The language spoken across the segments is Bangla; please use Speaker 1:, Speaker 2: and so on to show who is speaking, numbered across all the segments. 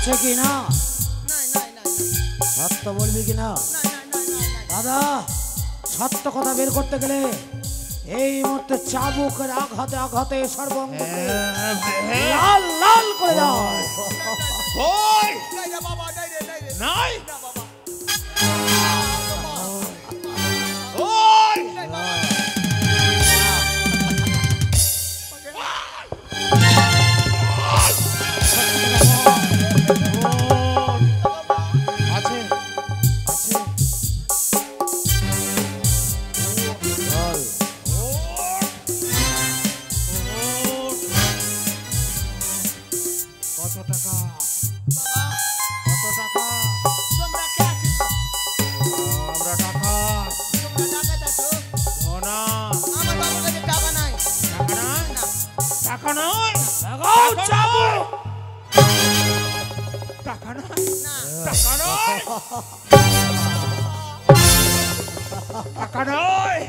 Speaker 1: আছে কি না?
Speaker 2: নাই নাই নাই
Speaker 1: সত্য বলবি কি না? দাদা সত্য কথা বের করতে গেলে এই মুহূর্তে চাবুকের আঘাতে আঘাতে সর্বঙ্গ লাল লাল করে দাও।
Speaker 3: ওই
Speaker 2: নাই রে বাবা নাই রে
Speaker 3: নাই
Speaker 2: না বাবা
Speaker 3: ওই আছে আছে কত টাকা
Speaker 2: বাবা
Speaker 3: কত টাকা
Speaker 2: তোমরা কে আছো
Speaker 3: আমরা টাকা
Speaker 2: তোমরা ডাকাত আছো
Speaker 3: না
Speaker 2: আমার বাবার কাছে টাকা নাই
Speaker 3: টাকা না
Speaker 2: না
Speaker 3: টাকা নয়
Speaker 1: লাগাও চাবুক।
Speaker 3: টাকা নয়
Speaker 2: না
Speaker 3: টাকা নয় টাকা নয়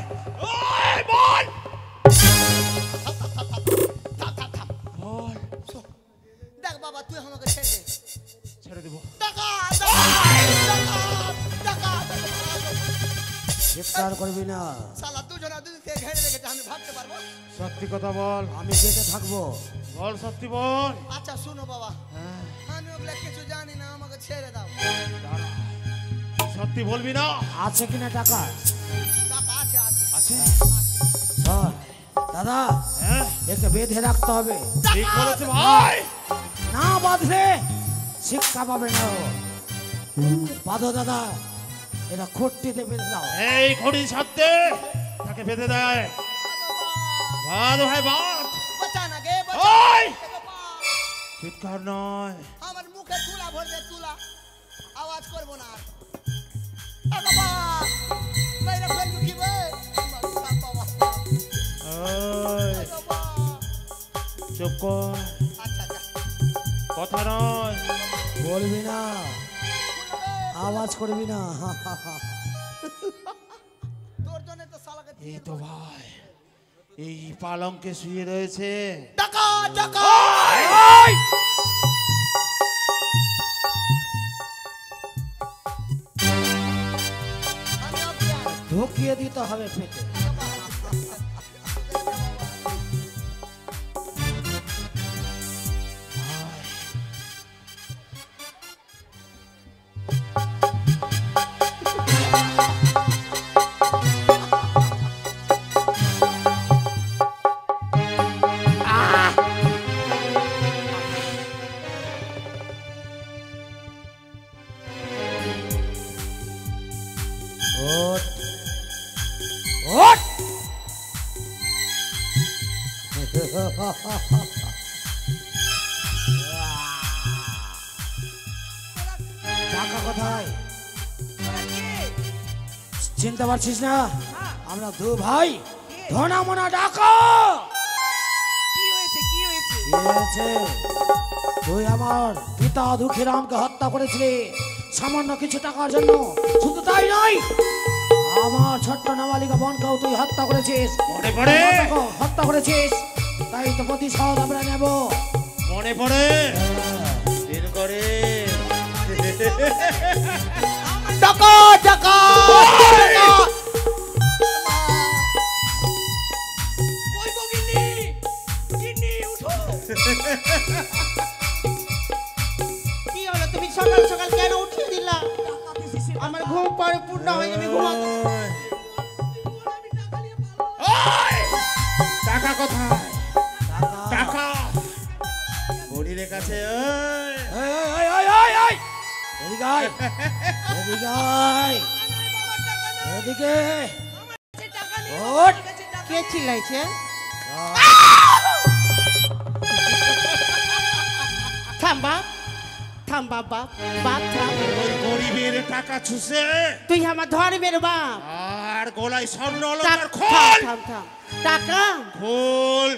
Speaker 3: ওই বল বল
Speaker 2: দেখ বাবা তুই আমাকে ছেড়ে দে
Speaker 3: ছেড়ে দেবো
Speaker 2: টাকা টাকা
Speaker 1: চিৎকার করবি না।
Speaker 2: শালা দুজনা দুজনকে ঘেরে রেখেছে আমি ভাবতে পারবো
Speaker 3: সত্যি কথা বল
Speaker 1: আমি যেতে থাকবো।
Speaker 3: বল সত্যি বল
Speaker 2: আচ্ছা শুনো বাবা আমি ওগুলো কিছু জানি না আমাকে ছেড়ে দাও
Speaker 3: দাঁড়া। সত্যি বলবি না
Speaker 1: আছে কিনা টাকা?
Speaker 2: টাকা আছে আছে
Speaker 3: আছে
Speaker 1: শোন দাদা
Speaker 3: হ্যাঁ
Speaker 1: একে বেঁধে রাখতে হবে,
Speaker 3: ঠিক বলেছে ভাই
Speaker 1: না বাঁধলে শিক্ষা পাবে না ও। বাঁধো দাদা, এটা খুঁটিতে বেঁধে দাও।
Speaker 3: এই ঘড়ি সাথে তাকে বেঁধে দেয় বাদ ভাই বাদ
Speaker 2: বাঁচা না গে
Speaker 3: ওই!
Speaker 2: বাবা
Speaker 3: চিৎকার নয়
Speaker 2: আমার মুখে তুলা ভরবে তুলা আওয়াজ করব না আর বাবা মেরে ফেলবো কি বে বাবা
Speaker 3: ওই
Speaker 2: বাবা
Speaker 3: চুপ কর
Speaker 2: আচ্ছা আচ্ছা
Speaker 3: কথা নয়
Speaker 1: বলবি না, আওয়াজ করবি না।
Speaker 2: তোর জন্য তো শালাকে
Speaker 3: এই তো ভাই এই পালঙ্কে শুয়ে রয়েছে
Speaker 2: টাকা টাকা আমি অজ্ঞান
Speaker 1: ঢুকিয়ে দিতে হবে পেটে। ওঠ ওঠ। টাকা কোথায়? চিনতে পারছিস না? আমরা দু ভাই ধনা মনা ডাকা।
Speaker 4: কি হয়েছে কি হয়েছে
Speaker 1: কি হয়েছে? তুই আমার পিতা দুঃখীরামকে হত্যা করেছিলি সামান্য কিছু টাকার জন্য। শুধু তাই নয়, আমার ছোট্ট নাবালিকা বোনকেও তুই হত্যা করেছিস।
Speaker 3: মনে পড়ে
Speaker 1: আমাকেও হত্যা করেছিস, তাই তো প্রতিশোধ আমরা নেব।
Speaker 3: মনে পড়ে দিন করে
Speaker 2: টাকা টাকা
Speaker 4: কই গো গিন্নি গিন্নি উঠো কি হলো তুমি সকাল সকাল কেন উঠিয়ে দিলা আমার ঘুম পরে পূর্ণ হয়ে যাবে ঘুমাবো
Speaker 3: ওই! টাকা কোথায়
Speaker 1: টাকা।
Speaker 3: টাকা গরিবের কাছে ওই!
Speaker 1: এই, এই, এই, এই, এই, এই! এদিকে আয়, এদিকে আয়, এদিকে। ওঠ।
Speaker 4: কে চিল্লাইছে থাম বাপ থাম বাপ বাপ বাপ থাম
Speaker 3: ওই গরিবের টাকা ছুঁছে
Speaker 4: তুই আমার ধর্মের বাপ
Speaker 3: আর গলায় স্বর্ণ
Speaker 4: থাম
Speaker 3: অলংকার খোল
Speaker 4: থাম থাম টাকা
Speaker 3: খোল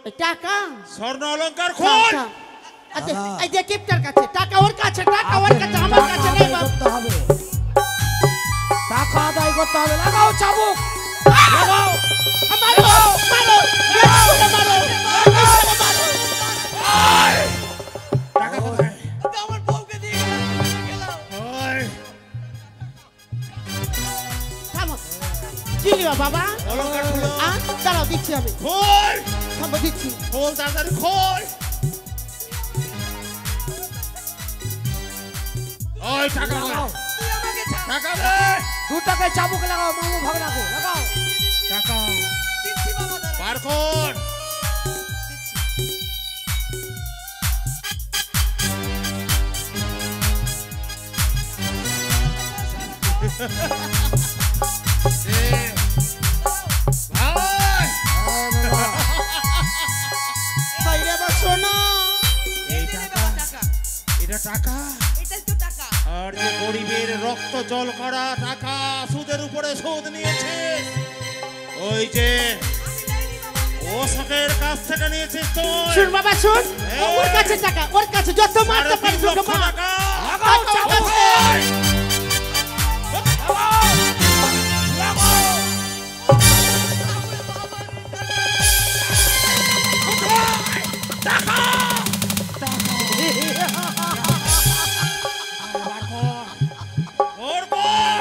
Speaker 4: এই টাকা
Speaker 3: স্বর্ণ অলংকার
Speaker 4: থাম
Speaker 3: খোল
Speaker 4: থাম আচ্ছা
Speaker 1: দাদা।
Speaker 4: এই যে কিপটার কাছে টাকা ওর কাছে টাকা ওর কাছে আমার
Speaker 1: টাকা
Speaker 4: কাছে নেই
Speaker 1: আদায়
Speaker 4: বাপ
Speaker 1: করতে হবে, টাকা আদায় করতে হবে। লাগাও চাবুক, লাগাও।
Speaker 4: মারো মারো মারো মারো
Speaker 3: টাকা কোথায়
Speaker 2: আমার বউকে
Speaker 4: বাবা
Speaker 3: অলঙ্কার খুলো
Speaker 4: দাঁড়াও দিচ্ছি আমি
Speaker 3: খোল
Speaker 4: থামো দিচ্ছি
Speaker 3: খোল তাড়াতাড়ি খোল ওই টাকা
Speaker 1: লাগাও
Speaker 3: টাকা দে
Speaker 1: 2 টাকায় চাবুক লাগাও মামু ভাগনাকে লাগাও
Speaker 3: টাকা
Speaker 2: দিচ্ছি বাবা দাঁড়া
Speaker 3: বার কর
Speaker 4: বাইরে আবার শোনো
Speaker 2: এই যে বাবা টাকা
Speaker 3: এটা টাকা
Speaker 2: এটাই তো টাকা
Speaker 3: আর যে গরিবের রক্ত জল করা টাকা সুদের উপরে সুদ নিয়েছে ওই যে ওসকের কাছ থেকে নিয়েছিস তুই
Speaker 4: শুন বাবা শুন ওর কাছে টাকা ওর কাছে যত মারতে
Speaker 3: সাড়ে
Speaker 4: পারিস
Speaker 3: 3 লক্ষ
Speaker 4: মার।
Speaker 3: টাকা
Speaker 1: লাগাও চাবুক
Speaker 3: বার কর ওর কর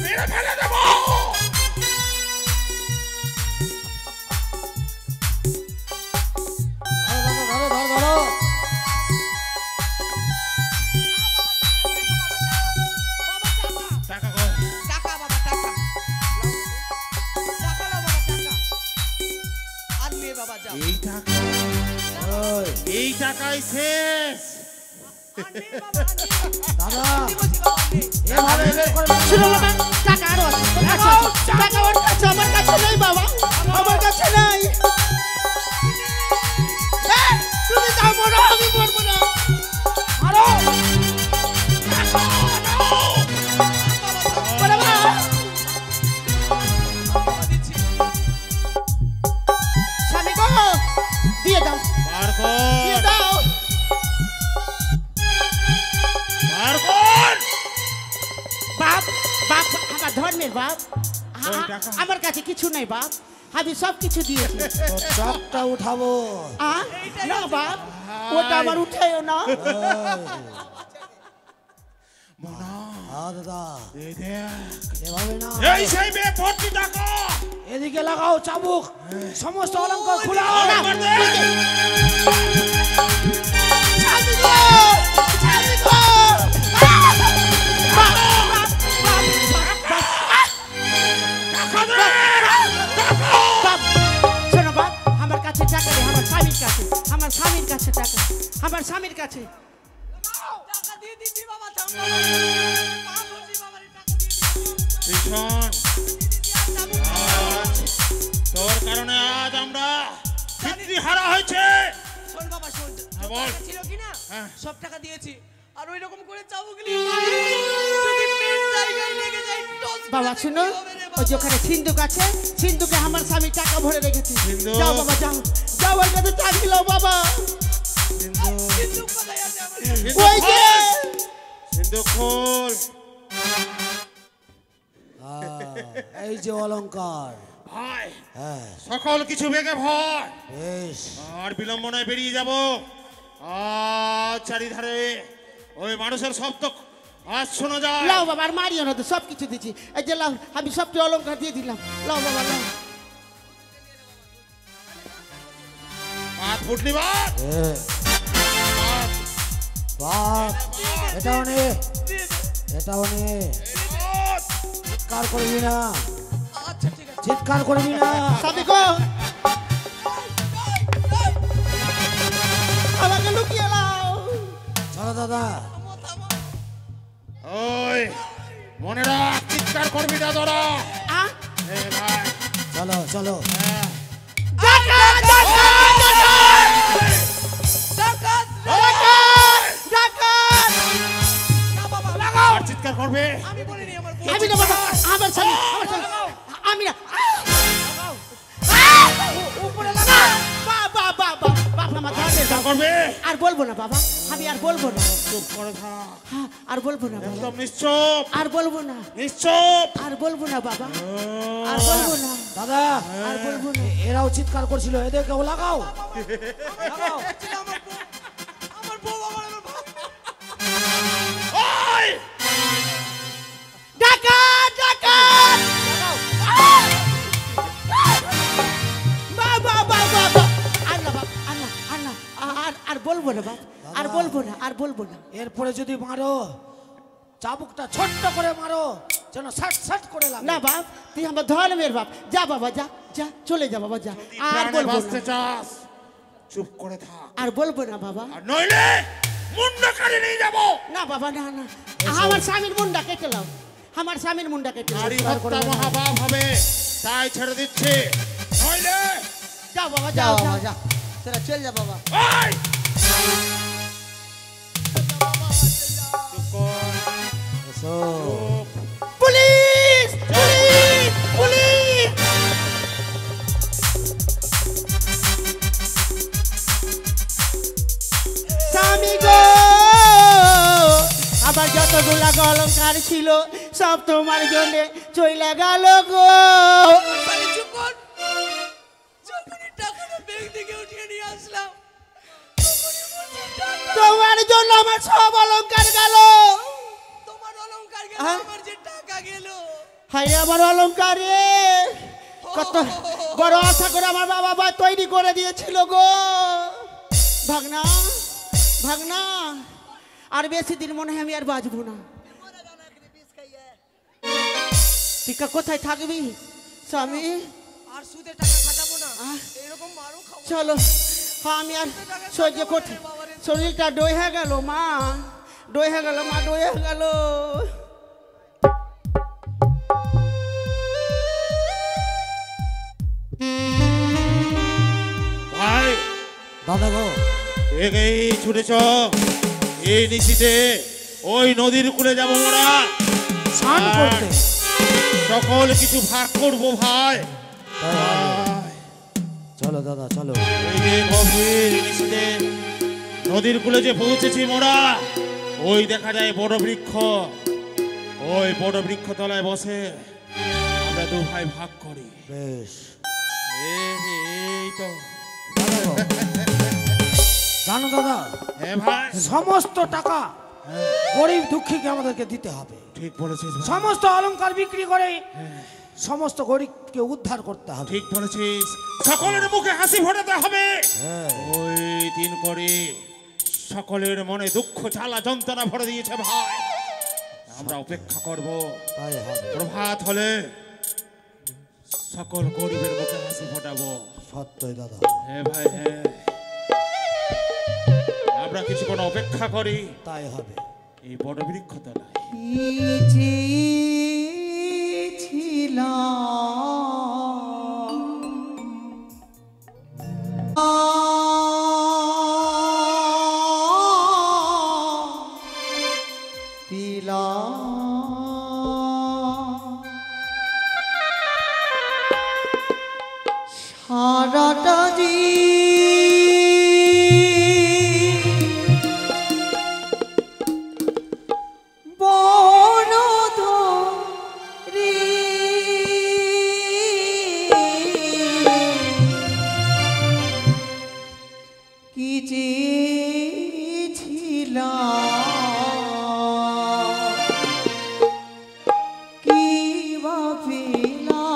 Speaker 3: মেরে ফেলে দেবো
Speaker 1: ধরো
Speaker 3: টাকা কর
Speaker 2: টাকা বাবা টাকা টাকা নাও বাবা টাকা আর নে বাবা যাও
Speaker 3: এই টাকা এই টাকাই শেষ
Speaker 2: আর নে বাবা আর নে।
Speaker 1: দাদা
Speaker 2: দিবসি বাবা নে
Speaker 1: এভাবে বের করে
Speaker 4: শুনো বাবা টাকা আরো আছে ওর কাছে আছে। টাকা ওর কাছে আমার কাছে নেই বাবা আমার কাছে নাই এই, তুমি যাও মরো আমি মরবো না
Speaker 1: আরো
Speaker 4: বলে বাবা
Speaker 2: বাবা দিচ্ছি
Speaker 4: স্বামী গো দিয়ে দাও
Speaker 3: বার
Speaker 4: দিয়ে
Speaker 3: কর
Speaker 4: দাও
Speaker 3: বার কর
Speaker 4: বাপ বাপ আমার ধর্মের বাপ
Speaker 3: ওই টাকা।
Speaker 4: আমার কাছে কিছু নেই বাপ আমি সব কিছু দিয়েছি
Speaker 1: তোর চকটা উঠাবো
Speaker 4: না বাপ ওটা আমার উঠাইও না
Speaker 1: দাদা
Speaker 3: এই দেখ
Speaker 1: এভাবে না
Speaker 3: এই সেই মেয়ে ভর্তি টাকা
Speaker 1: এদিকে লাগাও চাবুক সমস্ত অলঙ্কার খুলাও
Speaker 3: অলঙ্কার দে।
Speaker 4: স্বামী গো স্বামী গো
Speaker 3: টাকা দে
Speaker 4: বাপ শোনো বাপ আমার কাছে টাকা নেই আমার স্বামীর কাছে আমার স্বামীর কাছে টাকা আমার স্বামীর কাছে
Speaker 2: টাকা দিয়ে দিচ্ছি বাবা থাম বাবা পা ধরছি বাবার টাকা দিয়ে দিচ্ছি
Speaker 3: ভীষণ
Speaker 2: আর যাবো
Speaker 3: আজ তোর কারণে আজ আমরা পিতৃহারা হয়েছে
Speaker 2: শোন বাবা শোন
Speaker 3: হ্যাঁ, বল।
Speaker 2: টাকা ছিল কি না
Speaker 3: হ্যাঁ।
Speaker 2: সব টাকা দিয়েছি আর ওই রকম করে চাবো গেলি যদি মেন জায়গায় লেগে যায় টস
Speaker 4: বাবা শুনো ওই যে ওখানে সিন্ধুক আছে সিন্ধুকে আমার স্বামী টাকা ভরে রেখেছে
Speaker 3: সিন্ধুক।
Speaker 4: যাও বাবা যাও যাও ওর কাছে টাকা দিলো বাবা
Speaker 2: কিন্তু কোথায় আছে আমার
Speaker 4: ওই যে
Speaker 3: সিন্ধু খোল
Speaker 1: এই যে অলঙ্কার
Speaker 3: ভাই
Speaker 1: হ্যাঁ
Speaker 3: সকল কিছু বেগে ভয়
Speaker 1: বেশ
Speaker 3: আর বিলম্বনায় বেরিয়ে যাব আজ চারিধারে ওই মানুষের শব্দ আজ শোনা যায়
Speaker 4: লাও বাবা আর মারিও না তো সব কিছু দিচ্ছি এই যে লাও আমি সবটি অলঙ্কার দিয়ে দিলাম লাও বাবা লাও
Speaker 3: হাত ফুটলি বাদ
Speaker 1: এ, বাপ এটাও নে এটাও নে চিৎকার করবি না
Speaker 2: আচ্ছা ঠিক আছে
Speaker 1: চিৎকার করবি না
Speaker 4: স্বামী গো আমাকে লুকিয়ে লাও
Speaker 1: চলো দাদা
Speaker 3: ওই মনে রাখ চিৎকার করবি না তোরা
Speaker 4: আ
Speaker 3: এ ভাই
Speaker 1: চলো চলো
Speaker 3: হ্যাঁ।
Speaker 4: টাকা টাকা টাকা টাকা
Speaker 2: না বাবা লাগাও
Speaker 3: আর চিৎকার করবে
Speaker 2: আমি বলিনি আমার বউ
Speaker 4: আমি না বাবা আমার স্বামী আমি না
Speaker 1: উপরে লাগা
Speaker 4: বাবা বাবা বাবা আমার ধর্মের
Speaker 3: চিৎকার
Speaker 4: বাবা
Speaker 3: করবে
Speaker 4: আর বলবো না বাবা আমি আর বলবো না
Speaker 3: চুপ করে থাক
Speaker 4: হ্যাঁ, আর বলবো না বাবা
Speaker 3: একদম নিশ্চুপ
Speaker 4: আর বলবো না
Speaker 3: নিশ্চুপ
Speaker 4: আর বলবো না বাবা আর বলবো না
Speaker 1: দাদা
Speaker 4: আর বলবো না
Speaker 1: এরাও চিৎকার করছিল এদেরকেও লাগাও লাগাও
Speaker 2: ছিল আমার বউ আমার বউ আমার ভাত
Speaker 4: বলবো না বাপ, আর বলবো না, আর বলবো না।
Speaker 1: এরপরে যদি মারো চাবুকটা ছোট্ট করে মারো যেন সাট সাট করে লাগে।
Speaker 4: না বাপ, তুই আমার ধর্মের বাপ, যা বাবা যা, যা চলে যা বাবা যা, আর
Speaker 3: প্রাণে
Speaker 4: বলবো
Speaker 3: বাঁচতে
Speaker 4: না,
Speaker 3: চাস চুপ করে থাক,
Speaker 4: আর বলবো না বাবা।
Speaker 3: আর নইলে মুন্ড কাটে নিয়ে যাবো।
Speaker 4: না বাবা না না, আমার স্বামীর মুন্ডা কেটে লাও, আমার স্বামীর মুন্ডা কেটে লাও।
Speaker 3: নারী হত্যা মহাপাপ হবে, তাই ছেড়ে দিচ্ছে, নইলে
Speaker 4: যাও বাবা
Speaker 2: যা
Speaker 4: যাও
Speaker 2: বাবা
Speaker 4: যাও।
Speaker 2: যা, তোরা চল যা বাবা।
Speaker 3: ওই! চুপ কর,
Speaker 1: এসো।
Speaker 3: চুপ।
Speaker 4: Police police police! স্বামী গো, আমার যতগুলা অলংকার ছিল সব তোমার জন্য চইলা গেল গো। তোমার জন্য আমার সব অলংকার গেল। হাই আমার অলংকার রে, কত বড় আশা করে আমার বাবা মা তৈরি করে দিয়েছিল গো। ভাগনা ভাগনা, আর বেশি দিন মনে হয় আমি আর বাঁচবো না। তুই কোথায় থাকবি স্বামী?
Speaker 2: আর সুদে টাকা খাটাবো না,
Speaker 4: আহ,
Speaker 2: এরকম মারও খাবো।
Speaker 4: চলো, হ্যাঁ আমি আর সহ্য করতে, শরীরটা ডয়ে গেল মা, ডয়ে গেল মা, ডয়ে গেল।
Speaker 3: ভাই
Speaker 1: দাদা গো,
Speaker 3: এই ছুটেছ, এই নিশিতে ওই নদীর কূলে যাবো মোরা,
Speaker 1: স্নান
Speaker 3: আর
Speaker 1: করতে।
Speaker 3: সকল কিছু ভাগ করবো ভাই।
Speaker 1: তাই হবে। চলো দাদা চলো।
Speaker 3: এই যে গভীর নিশিতে নদীর কূলে যে পৌঁছেছি মোরা, ওই দেখা যায় বড় বৃক্ষ, ওই বড় বৃক্ষ তলায় বসে আমরা দু ভাই ভাগ করি।
Speaker 1: বেশ
Speaker 3: এই তো
Speaker 1: দাদা গো, জানো দাদা,
Speaker 3: হ্যাঁ ভাই,
Speaker 1: সমস্ত টাকা গরিব দুঃখীকে আমাদেরকে দিতে হবে।
Speaker 3: ঠিক বলেছিস ভাই।
Speaker 1: সমস্ত অলংকার বিক্রি করে সমস্ত গরিবকে উদ্ধার করতে হবে।
Speaker 3: ঠিক বলেছিস, সকলের মুখে হাসি ফোটাতে হবে।
Speaker 1: হ্যাঁ।
Speaker 3: ওই দিন করে সকলের মনে দুঃখ জ্বালা যন্ত্রণা ভরে দিয়েছে ভাই, আমরা অপেক্ষা করব,
Speaker 1: তাই হবে।
Speaker 3: প্রভাত হলে সকল গরিবের মুখে হাসি ফোটাবো।
Speaker 1: সত্যই দাদা।
Speaker 3: হ্যাঁ ভাই হ্যাঁ, আমরা কিছুক্ষণ অপেক্ষা করি
Speaker 1: তাই হবে।
Speaker 3: এই বড় বৃক্ষ তলায়।
Speaker 4: সারাটা কি চেয়েছিলাম, কি ভাবিলাম,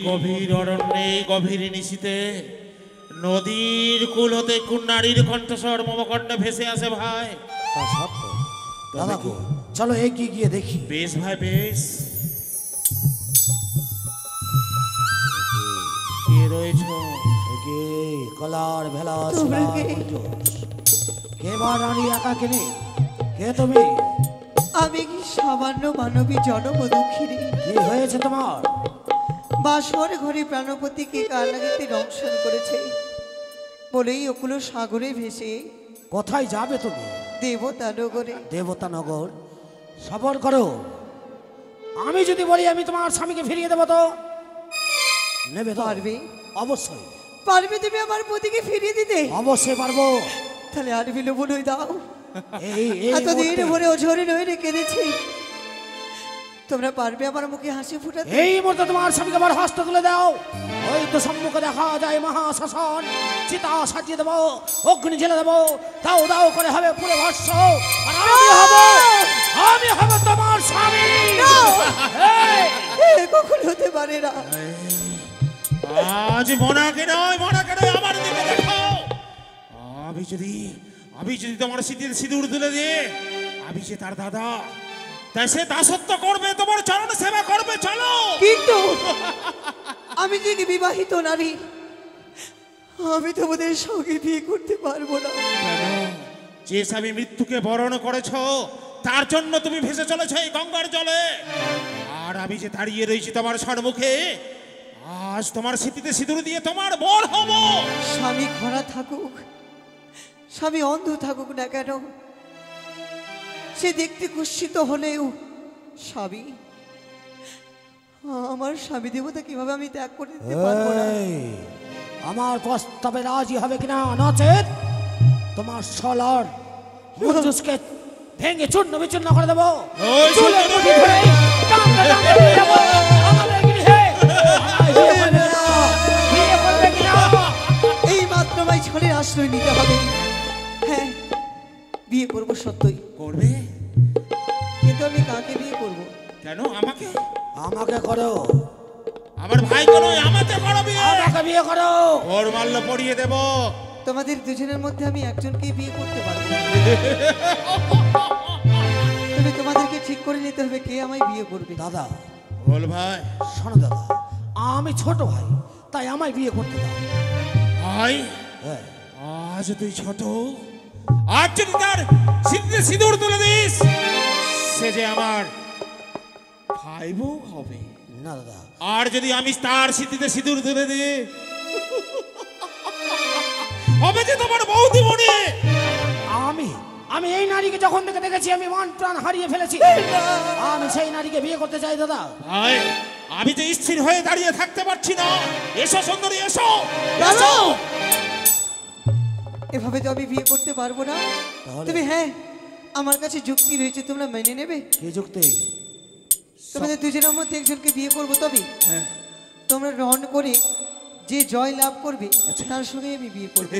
Speaker 3: গভীর অরণ্যে গভীর নিশীতে নদীর কূল হতে কোন নারীর কণ্ঠস্বর মমকণ্ঠে ভেসে আসে ভাই।
Speaker 1: তা সত্য দাদা গো, চলো এগিয়ে গিয়ে দেখি।
Speaker 3: বেশ ভাই বেশ। কে রয়েছ?
Speaker 1: একে কলার ভেলা
Speaker 5: তোমরা কে?
Speaker 1: কে বা রানী একা কিনে? কে তুমি?
Speaker 5: আমি কি সামান্য মানবী জনমদুখিনী?
Speaker 1: কি হয়েছে তোমার?
Speaker 5: বাসর ঘরে প্রাণপতিকে কারাগারে দংশন করেছে বলেই ওগুলো সাগরে ভেসে
Speaker 1: কোথায় যাবে তুমি?
Speaker 5: দেবতা নগরে।
Speaker 1: দেবতা নগর? সবর করো। আমি যদি বলি আমি তোমার স্বামীকে ফিরিয়ে দেবো তো নেবে তো?
Speaker 5: পারবে?
Speaker 1: অবশ্যই
Speaker 5: পারবে তুমি আমার পতিকে ফিরিয়ে দিতে?
Speaker 1: অবশ্যই পারবো।
Speaker 5: তাহলে আর বিলম্ব নই, দাও।
Speaker 1: এই
Speaker 5: এতদিন
Speaker 1: মুহূর্তে-
Speaker 5: ভরে ওঝরে নইরে কেঁদেছি, তোমরা পারবে আমার মুখে হাসি ফুটাতে?
Speaker 1: এই মুহূর্তে তোমার স্বামীকে আবার হস্ত তুলে দাও। ওই তো সম্মুখে দেখা যায় মহাশ্মশান, চিতা সাজিয়ে দেবো, অগ্নি জেলে দেবো, দাও দাও করে হবে পুরো ভস্য। আর আমি হব তোমার স্বামী। এই,
Speaker 5: এ কখন হতে পারে না।
Speaker 3: আজ মনাকে নয় আমার দিকে দেখো। আমি যদি তোমার সিঁদুর সিঁদুর তুলে দিয়ে আমি যে তার দাদা, তাই সে দাসত্ব করবে, তোমার চরণ সেবা করবে। চলো।
Speaker 5: কিন্তু আমি যে বিবাহিত নারী, আমি তোমাদের সঙ্গে বিয়ে করতে পারবো না।
Speaker 3: কেন? যে স্বামী মৃত্যুকে বরণ করেছ তার জন্য তুমি ভেসে চলেছ এই গঙ্গার জলে, আর আমি যে দাঁড়িয়ে রয়েছি তোমার সম্মুখে, আজ তোমার স্মৃতিতে সিঁদুর দিয়ে তোমার বর হব।
Speaker 5: স্বামী খরা থাকুক, স্বামী অন্ধ থাকুক না কেন, সে দেখতে কুৎসিত হলেও স্বামী, আমার স্বামী দেবতা কিভাবে আমি ত্যাগ করে দিতে পারবো না।
Speaker 1: এই, আমার প্রস্তাবে রাজি হবে কিনা? নচেত তোমার সলার মুজুসকে ভেঙে চূর্ণ বিচূর্ণ করে দেবো।
Speaker 3: ওই
Speaker 1: চুলের
Speaker 3: শুনতে
Speaker 1: মুঠি ধরে টানতে টানতে নিয়ে যাবো আমাদের গৃহে। আমায় বিয়ে করবে না? বিয়ে করবে কিনা?
Speaker 5: এই মাত্র আমায় ছলের আশ্রয় নিতে হবে। হ্যাঁ, বিয়ে করবো সত্যই,
Speaker 3: করবে?
Speaker 5: কিন্তু আমি কাকে বিয়ে করবো?
Speaker 3: কেন? আমাকে?
Speaker 1: আমাকে করো।
Speaker 3: আমার ভাই কোনো আমাকে করো বিয়ে।
Speaker 1: আমাকে বিয়ে করো।
Speaker 3: ওর মাল্য পরিয়ে দেব।
Speaker 5: তোমাদের দুজনের মধ্যে আমি একজনকেই বিয়ে করতে পারবো। তবে তোমাদেরকে ঠিক করে নিতে হবে কে আমায় বিয়ে করবে।
Speaker 1: দাদা
Speaker 3: বল ভাই।
Speaker 1: শোনো দাদা, আমি ছোট ভাই, তাই আমায় বিয়ে করতে দাও।
Speaker 3: ভাই,
Speaker 1: হ্যাঁ,
Speaker 3: আজ তুই ছোট, আজ যদি তার সিঁদুরে সিঁদুর তুলে দিস, সে যে আমার ভাই বউ হবে।
Speaker 1: না দাদা,
Speaker 3: আর যদি আমি তার স্মৃতিতে সিঁদুর তুলে দিই, হবে যে তোমার বৌদি মনে।
Speaker 1: আমি এই নারীকে যখন থেকে দেখেছি আমি মন প্রাণ হারিয়ে ফেলেছি। আমি সেই নারীকে বিয়ে করতে চাই দাদা।
Speaker 3: ভাই, আমি যে স্থির হয়ে দাঁড়িয়ে থাকতে পারছি না। এসো সুন্দরী, এসো।
Speaker 5: দাদা! এভাবে তো আমি বিয়ে করতে পারবো না।
Speaker 1: তাহলে?
Speaker 5: তবে হ্যাঁ, আমার কাছে যুক্তি রয়েছে, তোমরা মেনে নেবে?
Speaker 1: কি যুক্তি?
Speaker 5: তোমাদের দুজনের মধ্যে একজনকে বিয়ে করবো, তবে
Speaker 3: হ্যাঁ।
Speaker 5: তোমরা রণ করে যে জয় লাভ করবে তার সঙ্গে আমি বিয়ে করবো।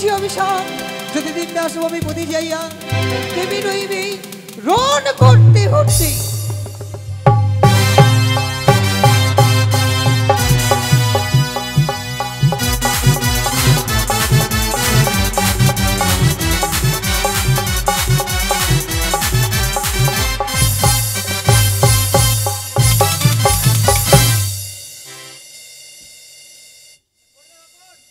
Speaker 5: করছি অভিশাপ যদি দিন দাস আমি পতি যাইয়া দেবী নইবে রণ করতে হচ্ছে